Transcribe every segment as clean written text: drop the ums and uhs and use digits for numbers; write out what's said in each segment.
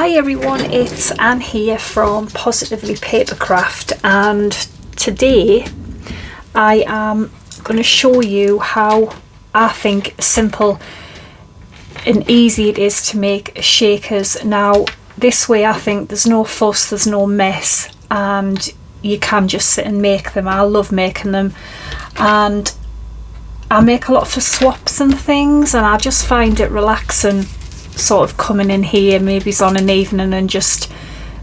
Hi everyone, it's Anne here from Positively Papercraft, and today I am going to show you how I think simple and easy it is to make shakers. Now this way I think there's no fuss, there's no mess, and you can just sit and make them. I love making them, and I make a lot for swaps and things, and I just find it relaxing sort of coming in here maybe on an evening and just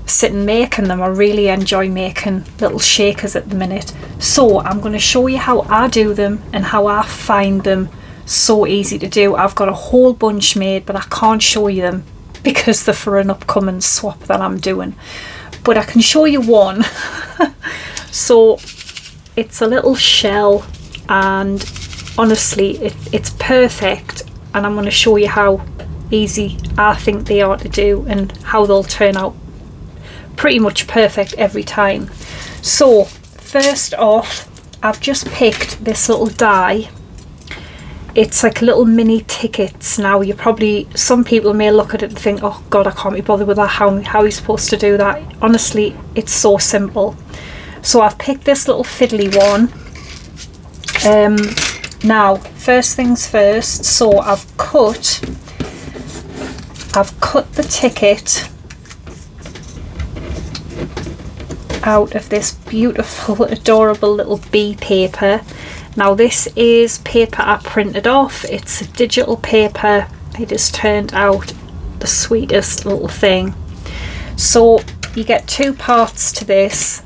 sitting making them. I really enjoy making little shakers at the minute, so I'm going to show you how I do them and how I find them so easy to do. I've got a whole bunch made, but I can't show you them because they're for an upcoming swap that I'm doing, but I can show you one. So it's a little shell, and honestly it's perfect, and I'm going to show you how easy I think they are to do and how they'll turn out pretty much perfect every time. So first off, I've just picked this little die. It's like little mini tickets. Now some people may look at it and think, oh god, I can't be bothered with that, how are you supposed to do that? Honestly, it's so simple. So I've picked this little fiddly one. Now first things first, so I've cut the ticket out of this beautiful adorable little bee paper. Now this is paper I printed off. It's a digital paper. It has turned out the sweetest little thing. So you get two parts to this.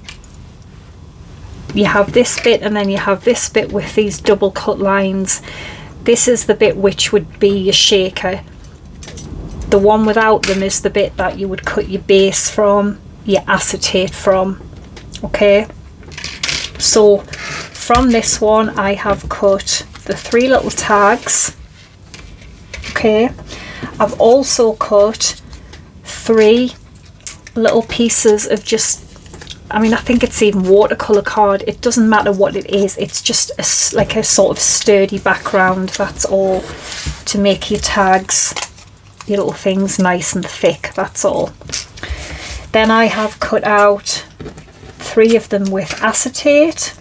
You have this bit and then you have this bit with these double cut lines. This is the bit which would be your shaker. The one without them is the bit that you would cut your base from, your acetate from. Okay, so from this one I have cut the 3 little tags. Okay, I've also cut 3 little pieces of just, I mean, I think it's even watercolor card. It doesn't matter what it is, it's just like a sort of sturdy background, that's all, to make your tags, your little things nice and thick, that's all. Then I have cut out 3 of them with acetate.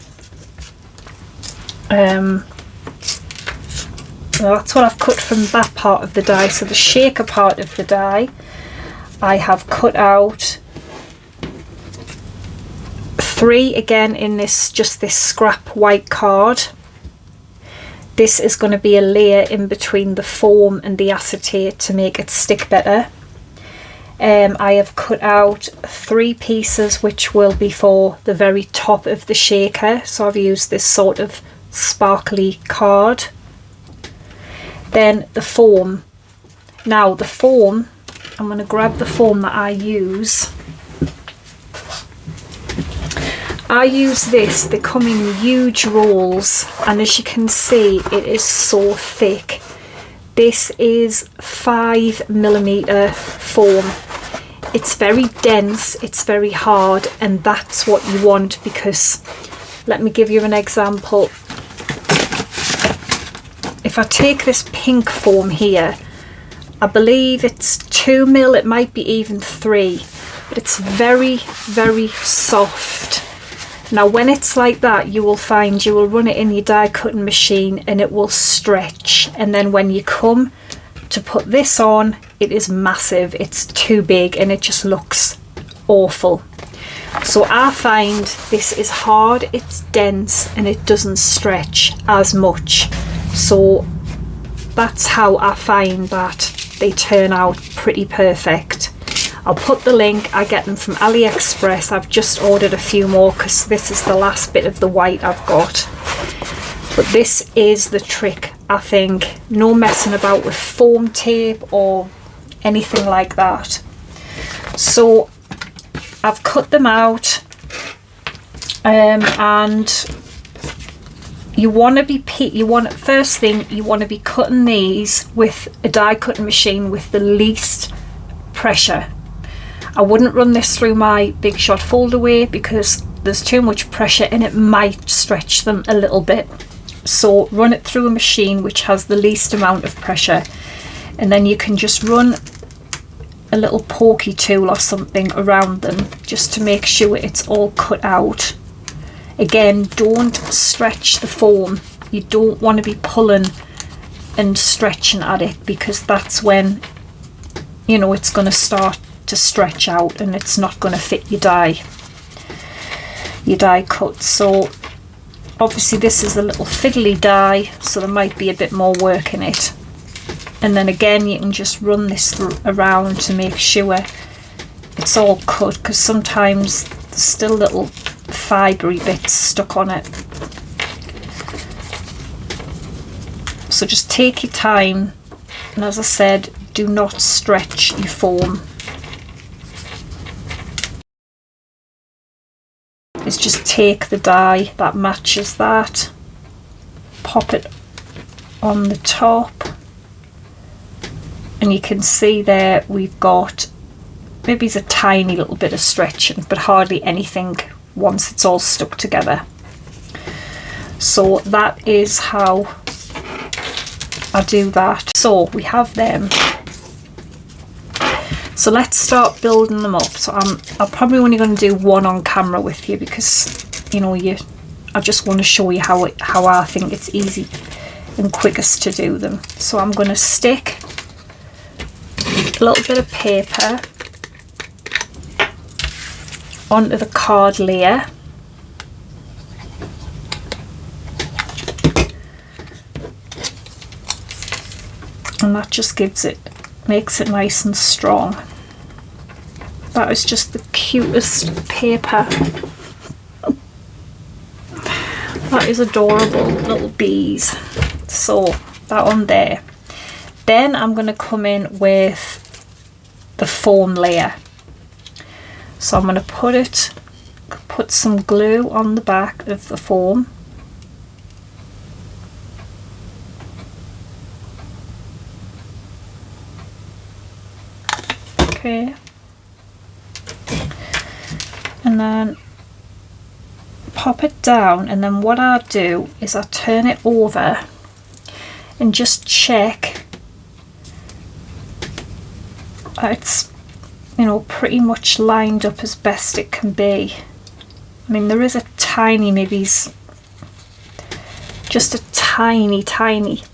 That's what I've cut from that part of the die. So the shaker part of the die, I have cut out 3 again in this, just this scrap white card. This is going to be a layer in between the foam and the acetate to make it stick better. I have cut out 3 pieces which will be for the very top of the shaker. So I've used this sort of sparkly card. Then the foam. Now the foam, I'm going to grab the foam that I use. I use this, they come in huge rolls, and as you can see it is so thick. This is 5mm foam. It's very dense, it's very hard, and that's what you want, because let me give you an example. If I take this pink foam here, I believe it's 2mm, it might be even 3, but it's very, very soft. Now when it's like that, you will find you will run it in your die cutting machine and it will stretch, and then when you come to put this on, it is massive, it's too big, and it just looks awful. So I find this is hard, it's dense, and it doesn't stretch as much. So that's how I find that they turn out pretty perfect. I'll put the link. I get them from AliExpress. I've just ordered a few more because this is the last bit of the white I've got. But this is the trick, I think. No messing about with foam tape or anything like that. So I've cut them out, and first thing you want to be cutting these with a die cutting machine with the least pressure. I wouldn't run this through my Big Shot fold-away because there's too much pressure and it might stretch them a little bit. So run it through a machine which has the least amount of pressure, and then you can just run a little pokey tool or something around them just to make sure it's all cut out. Again, don't stretch the foam. You don't want to be pulling and stretching at it, because that's when, you know, it's going to start to stretch out and it's not going to fit your die cut. So obviously this is a little fiddly die, so there might be a bit more work in it. And then again, you can just run this around to make sure it's all cut, because sometimes there's still little fibery bits stuck on it. So just take your time, and as I said, do not stretch your foam. Is just take the die that matches that, pop it on the top, and you can see there we've got maybe it's a tiny little bit of stretching, but hardly anything once it's all stuck together. So that is how I do that. So we have them. So let's start building them up. So I'm probably only going to do one on camera with you, because you know, I just want to show you how I think it's easy and quickest to do them. So I'm going to stick a little bit of paper onto the card layer, and that just makes it nice and strong. That is just the cutest paper. That is adorable, little bees. So that on there. Then I'm going to come in with the foam layer. So I'm going to put some glue on the back of the foam. Okay. And then pop it down, and then what I do is I turn it over and just check it's, you know, pretty much lined up as best it can be. I mean, there is a tiny, maybe just a tiny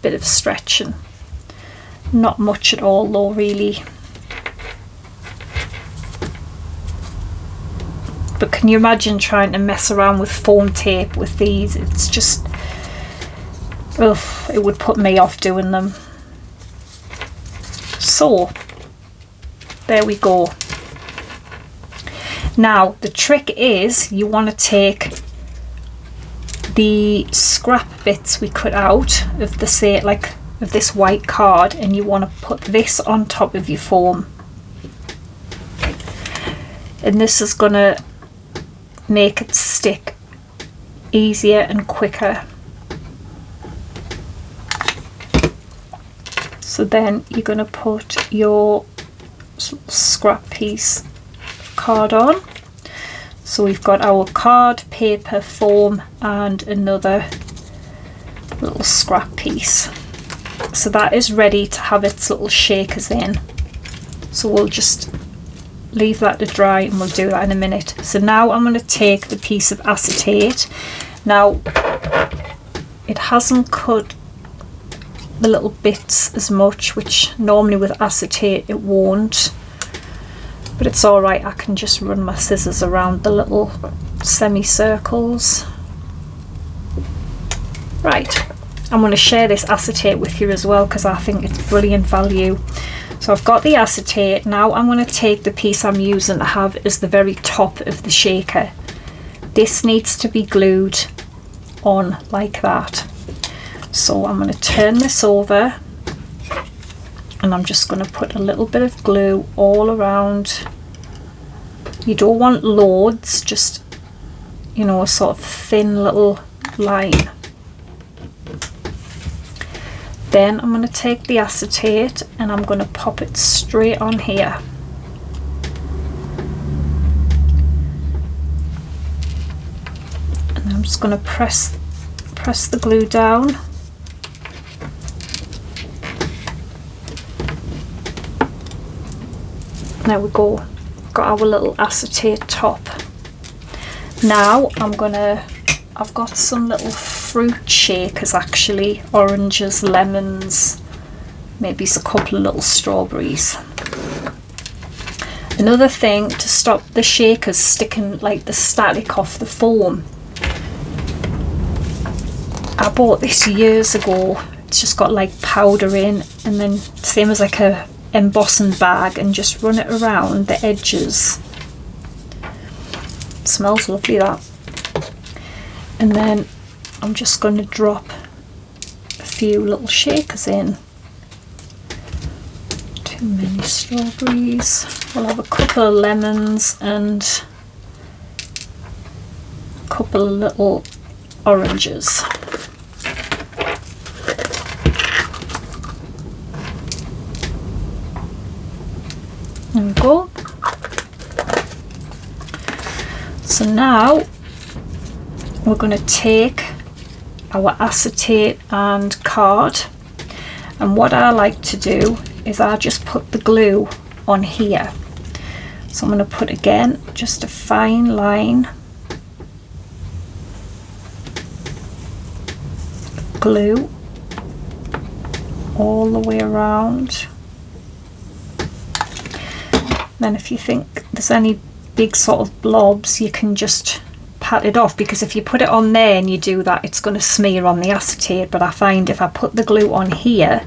bit of stretching, not much at all though, really. But can you imagine trying to mess around with foam tape with these? It's just, ugh, it would put me off doing them. So there we go. Now the trick is, you want to take the scrap bits we cut out of the, say, like of this white card, and you want to put this on top of your foam, and this is going to make it stick easier and quicker. So then you're going to put your scrap piece of card on. So we've got our card, paper, foam, and another little scrap piece. So that is ready to have its little shakers in. So we'll just leave that to dry, and we'll do that in a minute. So now I'm going to take the piece of acetate. Now it hasn't cut the little bits as much, which normally with acetate it won't, but it's alright, I can just run my scissors around the little semicircles. Right, I'm going to share this acetate with you as well, because I think it's brilliant value. So I've got the acetate. Now I'm going to take the piece I'm using to have as the very top of the shaker. This needs to be glued on like that. So I'm going to turn this over, and I'm just going to put a little bit of glue all around. You don't want loads, just, you know, a sort of thin little line. Then I'm going to take the acetate and I'm going to pop it straight on here. And I'm just going to press the glue down. There we go, got our little acetate top. Now I've got some little fruit shakers actually, oranges, lemons, maybe a couple of little strawberries. Another thing to stop the shakers sticking like the static off the foam, I bought this years ago. It's just got like powder in, and then same as like a embossing bag, and just run it around the edges. It smells lovely, that. And then I'm just going to drop a few little shakers in. Too many strawberries. We'll have a couple of lemons and a couple of little oranges. There we go. So now we're going to take our acetate and card, and what I like to do is I just put the glue on here. So I'm going to put again just a fine line glue all the way around. Then if you think there's any big sort of blobs, you can just pat it off, because if you put it on there and you do that, it's going to smear on the acetate. But I find if I put the glue on here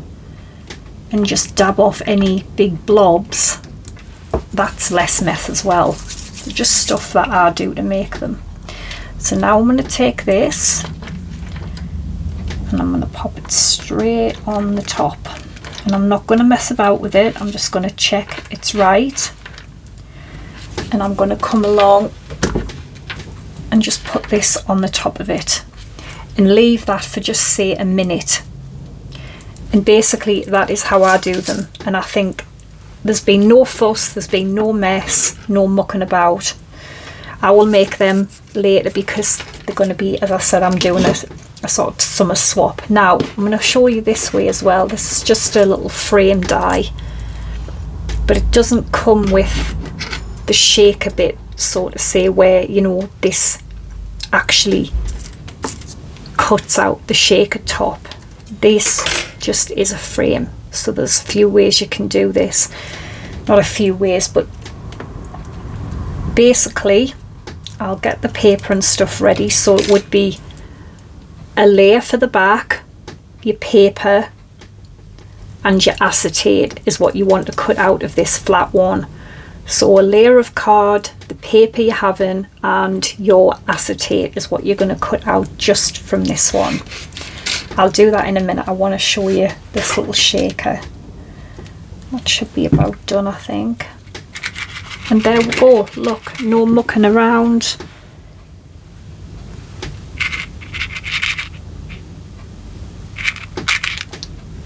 and just dab off any big blobs, that's less mess as well. So just stuff that I do to make them. So now I'm going to take this and I'm going to pop it straight on the top, and I'm not going to mess about with it. I'm just going to check it's right, and I'm going to come along and just put this on the top of it and leave that for just say a minute. And basically that is how I do them, and I think there's been no fuss, there's been no mess, no mucking about. I will make them later because they're going to be, as I said, I'm doing a sort of summer swap. Now I'm going to show you this way as well. This is just a little frame die, but it doesn't come with the shaker bit, so to say, where, you know, this actually cuts out the shaker top. This just is a frame. So there's a few ways you can do this, not a few ways, but basically I'll get the paper and stuff ready. So it would be a layer for the back, your paper and your acetate is what you want to cut out of this flat one. So a layer of card, the paper you're having, and your acetate is what you're going to cut out just from this one. I'll do that in a minute. I want to show you this little shaker. That should be about done, I think. And there we go. Look, no mucking around.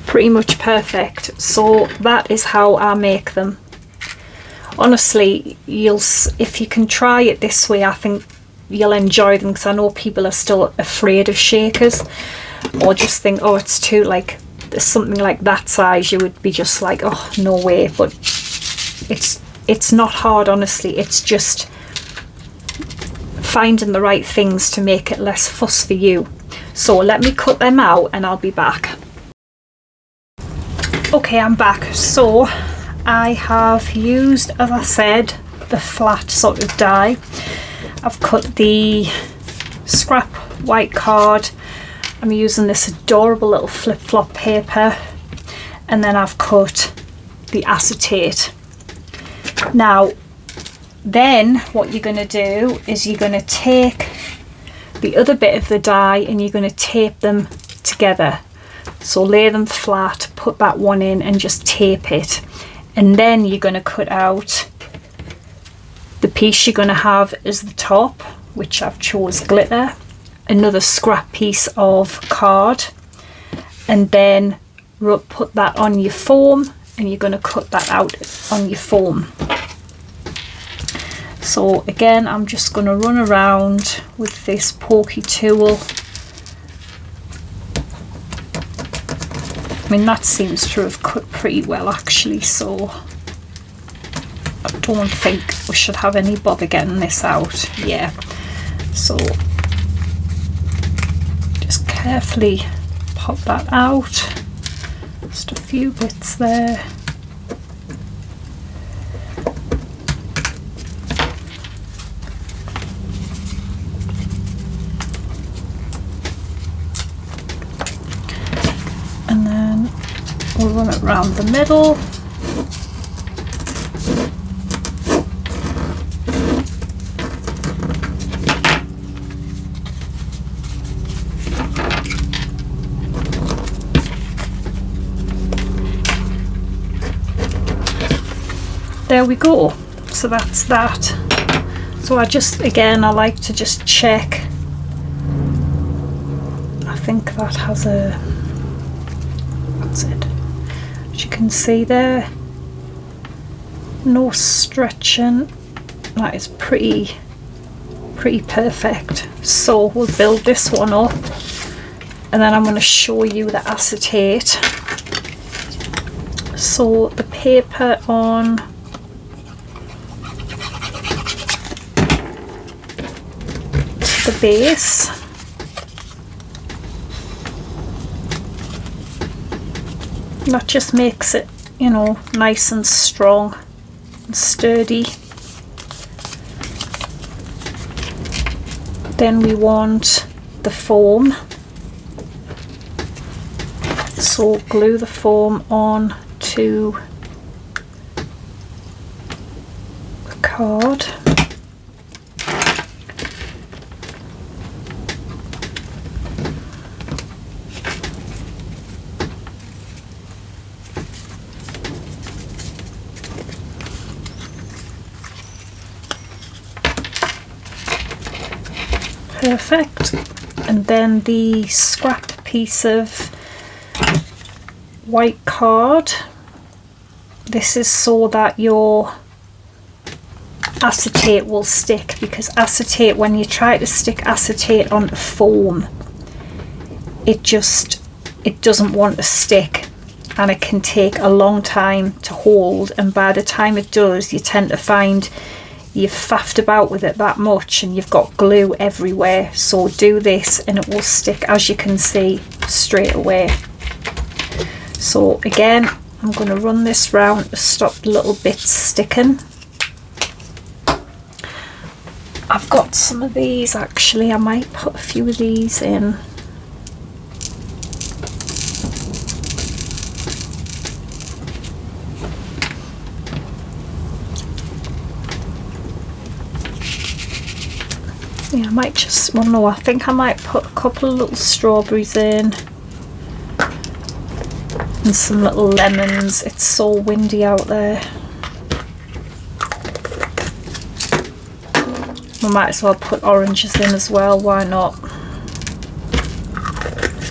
Pretty much perfect. So that is how I make them. Honestly, if you can try it this way, I think you'll enjoy them, because I know people are still afraid of shakers, or just think, oh, it's too, like, something like that size, you would be just like, oh, no way. But it's not hard, honestly. It's just finding the right things to make it less fuss for you. So let me cut them out and I'll be back. Okay, I'm back. So I have used, as I said, the flat sort of die. I've cut the scrap white card. I'm using this adorable little flip-flop paper, and then I've cut the acetate. Now then what you're going to do is you're going to take the other bit of the die and you're going to tape them together. So lay them flat, put that one in and just tape it, and then you're going to cut out the piece you're going to have as the top, which I've chose glitter, another scrap piece of card, and then put that on your foam, and you're going to cut that out on your foam. So again, I'm just going to run around with this pokey tool. I mean, that seems to have cut pretty well actually, so don't think we should have any bother getting this out. Yeah, so just carefully pop that out. Just a few bits there. And then we'll run it around the middle. There we go. So that's that. So I like to just check. I think that has a, that's it. As you can see there, no stretching. That is pretty perfect. So we'll build this one up, and then I'm going to show you the acetate. So the paper on the base, that just makes it, you know, nice and strong and sturdy. Then we want the foam, so glue the foam on to the card. Perfect. And then the scrap piece of white card, this is so that your acetate will stick, because acetate, when you try to stick acetate onto foam, it doesn't want to stick, and it can take a long time to hold, and by the time it does, you tend to find you've faffed about with it that much and you've got glue everywhere. So do this and it will stick, as you can see, straight away. So again, I'm going to run this round to stop the little bits sticking. I've got some of these actually, I might put a few of these in. Yeah, I might just, well no, I think I might put a couple of little strawberries in and some little lemons. It's so windy out there. We might as well put oranges in as well, why not?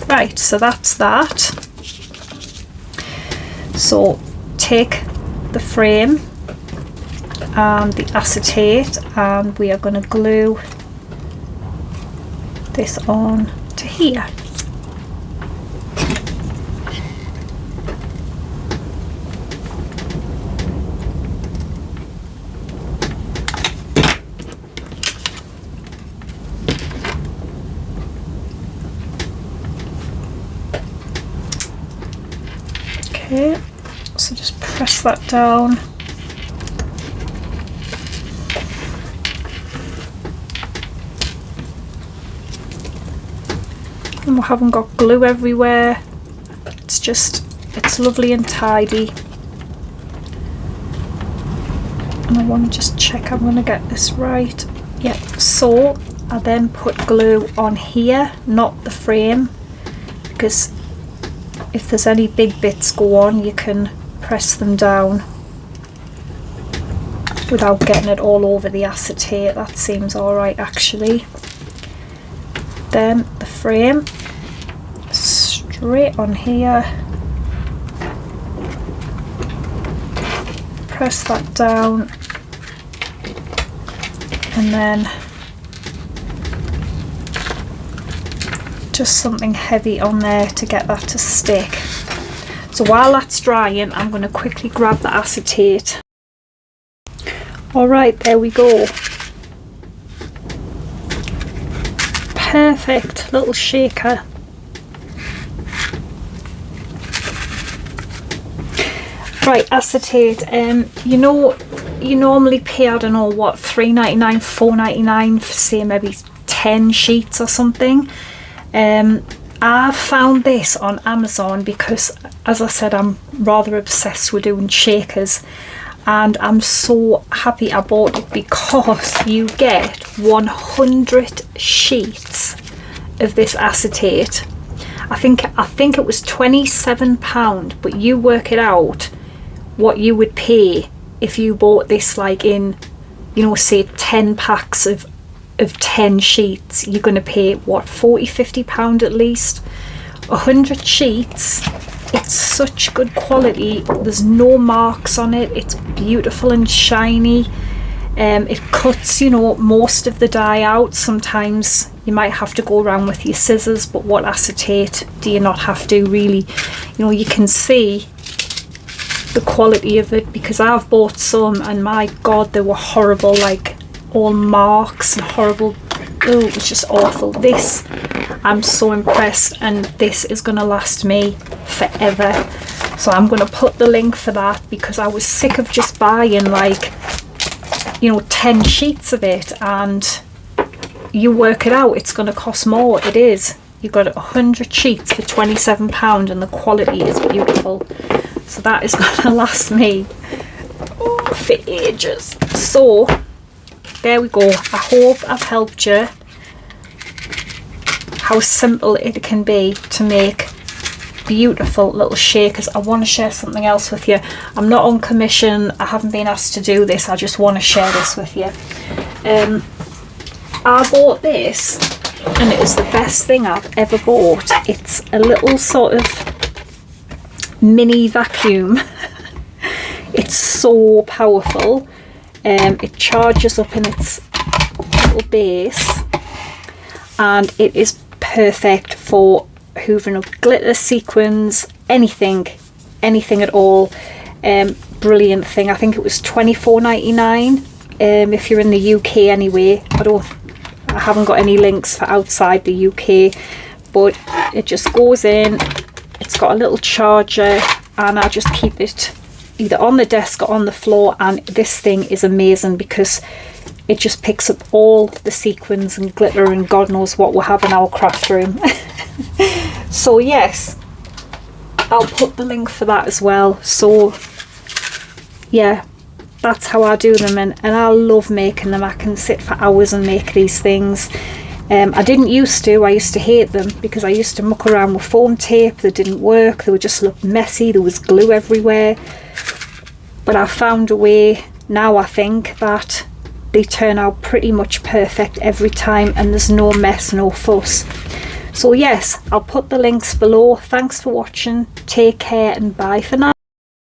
Right, so that's that. So take the frame and the acetate, and we are going to glue this on to here. Okay, so just press that down. And we haven't got glue everywhere. It's lovely and tidy. And I want to just check I'm going to get this right. Yeah, so I then put glue on here, not the frame, because if there's any big bits go on, you can press them down without getting it all over the acetate. That seems alright actually. Then the frame straight on here, press that down, and then just something heavy on there to get that to stick. So while that's drying, I'm going to quickly grab the acetate. Alright, there we go. Perfect little shaker. Right, acetate. You know, you normally pay, I don't know what, $3.99, $4.99 for say maybe 10 sheets or something. I found this on Amazon because, as I said, I'm rather obsessed with doing shakers, and I'm so happy I bought it because you get 100 sheets of this acetate. I think it was £27, but you work it out what you would pay if you bought this like in, you know, say 10 packs of 10 sheets. You're going to pay what, £40–50 at least. 100 sheets. It's such good quality. There's no marks on it. It's beautiful and shiny. It cuts, you know, most of the dye out. Sometimes you might have to go around with your scissors, but what acetate do you not have to really? You know, you can see the quality of it, because I've bought some and my god, they were horrible, like all marks and horrible. Oh, it was just awful. This, I'm so impressed, and this is going to last me forever. So I'm going to put the link for that, because I was sick of just buying like, you know, 10 sheets of it, and you work it out, it's going to cost more. It is. You got 100 sheets for £27, and the quality is beautiful. So that is going to last me for ages. So there we go. I hope I've helped you how simple it can be to make beautiful little shakers. I want to share something else with you. I'm not on commission. I haven't been asked to do this. I just want to share this with you. I bought this, and it was the best thing I've ever bought. It's a little sort of mini vacuum. It's so powerful. It charges up in its little base, and it is perfect for hoovering up glitter, sequins, anything at all. Brilliant thing. I think it was £24.99 if you're in the UK anyway. I haven't got any links for outside the UK, but it just goes in. It's got a little charger, and I just keep it either on the desk or on the floor, and this thing is amazing because it just picks up all the sequins and glitter and God knows what we'll have in our craft room. So yes, I'll put the link for that as well. So yeah, that's how I do them, and I love making them. I can sit for hours and make these things. I didn't used to. I used to hate them because I used to muck around with foam tape. They didn't work. They would just look messy. There was glue everywhere. But I found a way now, I think, that they turn out pretty much perfect every time, and there's no mess, no fuss. So yes, I'll put the links below. Thanks for watching. Take care and bye for now.